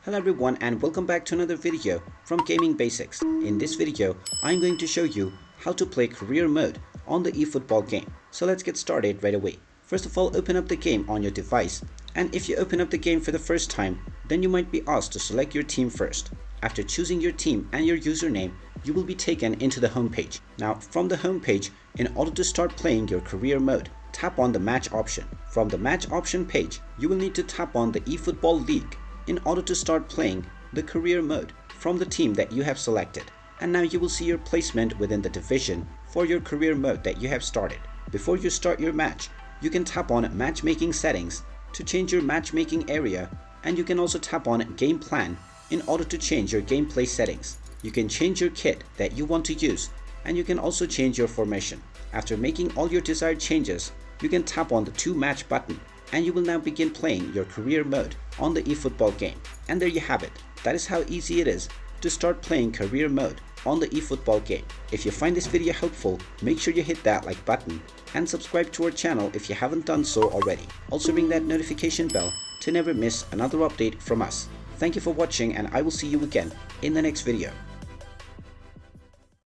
Hello everyone and welcome back to another video from Gaming Basics. In this video, I'm going to show you how to play career mode on the eFootball game. So let's get started right away. First of all, open up the game on your device, and if you open up the game for the first time, then you might be asked to select your team first. After choosing your team and your username, you will be taken into the home page. Now from the home page, in order to start playing your career mode, tap on the match option. From the match option page, you will need to tap on the eFootball League in order to start playing the career mode from the team that you have selected. And now you will see your placement within the division for your career mode that you have started. Before you start your match, you can tap on matchmaking settings to change your matchmaking area, and you can also tap on game plan in order to change your gameplay settings. You can change your kit that you want to use, and you can also change your formation. After making all your desired changes, you can tap on the 2 match button, and you will now begin playing your career mode on the eFootball game. And there you have it. That is how easy it is to start playing career mode on the eFootball game. If you find this video helpful, make sure you hit that like button and subscribe to our channel if you haven't done so already. Also ring that notification bell to never miss another update from us. Thank you for watching, and I will see you again in the next video.